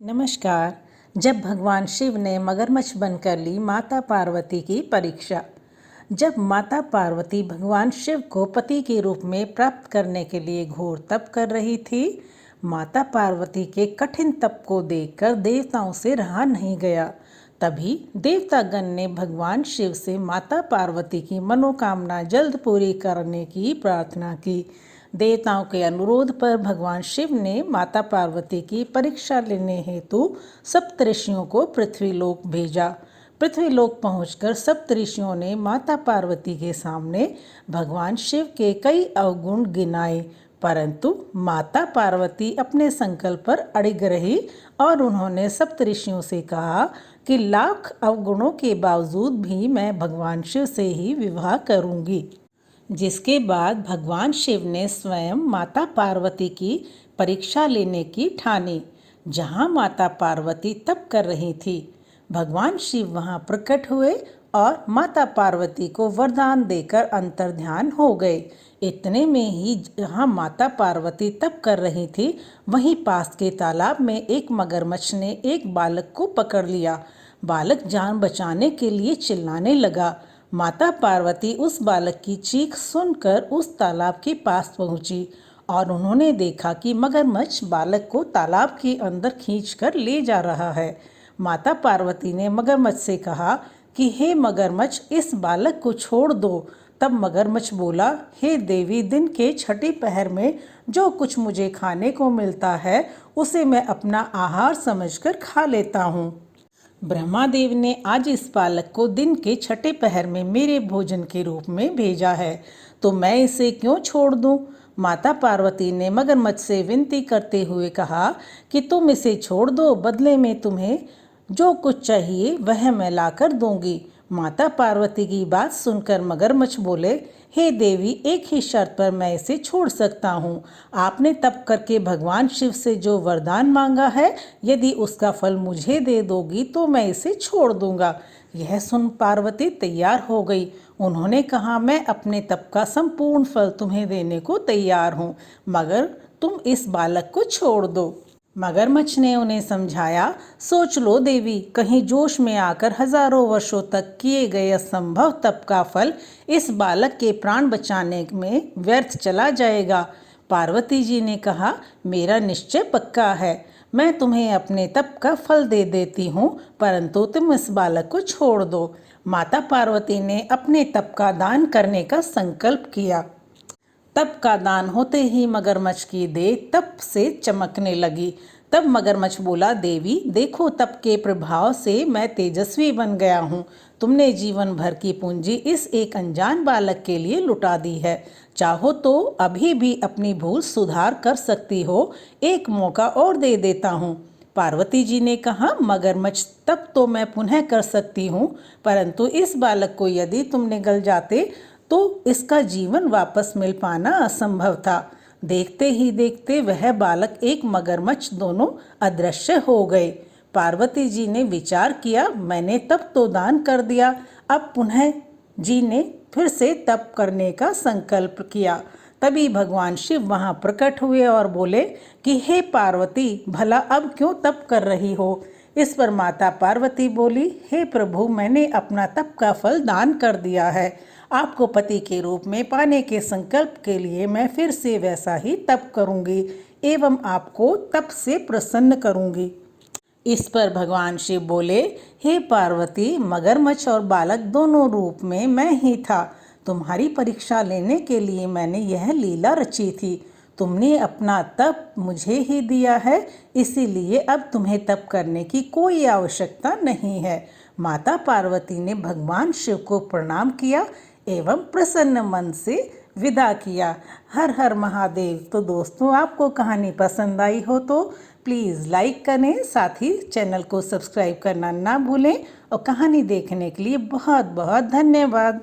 नमस्कार। जब भगवान शिव ने मगरमच्छ बनकर ली माता पार्वती की परीक्षा। जब माता पार्वती भगवान शिव को पति के रूप में प्राप्त करने के लिए घोर तप कर रही थी, माता पार्वती के कठिन तप को देखकर देवताओं से रहा नहीं गया। तभी देवतागण ने भगवान शिव से माता पार्वती की मनोकामना जल्द पूरी करने की प्रार्थना की। देवताओं के अनुरोध पर भगवान शिव ने माता पार्वती की परीक्षा लेने हेतु सप्तऋषियों को पृथ्वीलोक भेजा। पृथ्वीलोक पहुंचकर सप्तऋषियों ने माता पार्वती के सामने भगवान शिव के कई अवगुण गिनाए, परंतु माता पार्वती अपने संकल्प पर अड़िग रही और उन्होंने सप्तऋषियों से कहा कि लाख अवगुणों के बावजूद भी मैं भगवान शिव से ही विवाह करूंगी। जिसके बाद भगवान शिव ने स्वयं माता पार्वती की परीक्षा लेने की ठानी। जहाँ माता पार्वती तप कर रही थी, भगवान शिव वहाँ प्रकट हुए और माता पार्वती को वरदान देकर अंतर्ध्यान हो गए। इतने में ही जहाँ माता पार्वती तप कर रही थी, वहीं पास के तालाब में एक मगरमच्छ ने एक बालक को पकड़ लिया। बालक जान बचाने के लिए चिल्लाने लगा। माता पार्वती उस बालक की चीख सुनकर उस तालाब के पास पहुंची और उन्होंने देखा कि मगरमच्छ बालक को तालाब के अंदर खींचकर ले जा रहा है। माता पार्वती ने मगरमच्छ से कहा कि हे मगरमच्छ, इस बालक को छोड़ दो। तब मगरमच्छ बोला, हे देवी, दिन के छठे पहर में जो कुछ मुझे खाने को मिलता है उसे मैं अपना आहार समझकर खा लेता हूँ। ब्रह्मादेव ने आज इस बालक को दिन के छठे पहर में मेरे भोजन के रूप में भेजा है, तो मैं इसे क्यों छोड़ दूं? माता पार्वती ने मगरमच्छ से विनती करते हुए कहा कि तुम इसे छोड़ दो, बदले में तुम्हें जो कुछ चाहिए वह मैं लाकर दूंगी। माता पार्वती की बात सुनकर मगरमच्छ बोले, हे देवी, एक ही शर्त पर मैं इसे छोड़ सकता हूँ। आपने तप करके भगवान शिव से जो वरदान मांगा है, यदि उसका फल मुझे दे दोगी तो मैं इसे छोड़ दूंगा। यह सुन पार्वती तैयार हो गई। उन्होंने कहा, मैं अपने तप का संपूर्ण फल तुम्हें देने को तैयार हूँ, मगर तुम इस बालक को छोड़ दो। मगरमच्छ ने उन्हें समझाया, सोच लो देवी, कहीं जोश में आकर हजारों वर्षों तक किए गए असंभव तप का फल इस बालक के प्राण बचाने में व्यर्थ चला जाएगा। पार्वती जी ने कहा, मेरा निश्चय पक्का है, मैं तुम्हें अपने तप का फल दे देती हूँ, परंतु तुम इस बालक को छोड़ दो। माता पार्वती ने अपने तप का दान करने का संकल्प किया। तप का दान होते ही मगरमच्छ की देह तप से चमकने लगी। तब मगरमच्छ बोला, देवी देखो, तप के प्रभाव से मैं तेजस्वी बन गया हूँ। तुमने जीवन भर की पूंजी इस एक अनजान बालक के लिए लुटा दी है। चाहो तो अभी भी अपनी भूल सुधार कर सकती हो, एक मौका और दे देता हूँ। पार्वती जी ने कहा, मगरमच्छ तब तो मैं पुनः कर सकती हूँ, परंतु इस बालक को यदि तुम निगल जाते तो इसका जीवन वापस मिल पाना असंभव था। देखते ही देखते वह बालक एक मगरमच्छ दोनों अदृश्य हो गए। पार्वती जी ने विचार किया, मैंने तप तो दान कर दिया, अब पुनः जी ने फिर से तप करने का संकल्प किया। तभी भगवान शिव वहां प्रकट हुए और बोले कि हे पार्वती, भला अब क्यों तप कर रही हो? इस पर माता पार्वती बोली, हे प्रभु, मैंने अपना तप का फल दान कर दिया है। आपको पति के रूप में पाने के संकल्प के लिए मैं फिर से वैसा ही तप करूंगी एवं आपको तप से प्रसन्न करूंगी। इस पर भगवान शिव बोले, हे पार्वती, मगरमच्छ और बालक दोनों रूप में मैं ही था। तुम्हारी परीक्षा लेने के लिए मैंने यह लीला रची थी। तुमने अपना तप मुझे ही दिया है, इसीलिए अब तुम्हें तप करने की कोई आवश्यकता नहीं है। माता पार्वती ने भगवान शिव को प्रणाम किया एवं प्रसन्न मन से विदा किया। हर हर महादेव। तो दोस्तों, आपको कहानी पसंद आई हो तो प्लीज़ लाइक करें, साथ ही चैनल को सब्सक्राइब करना ना भूलें और कहानी देखने के लिए बहुत बहुत धन्यवाद।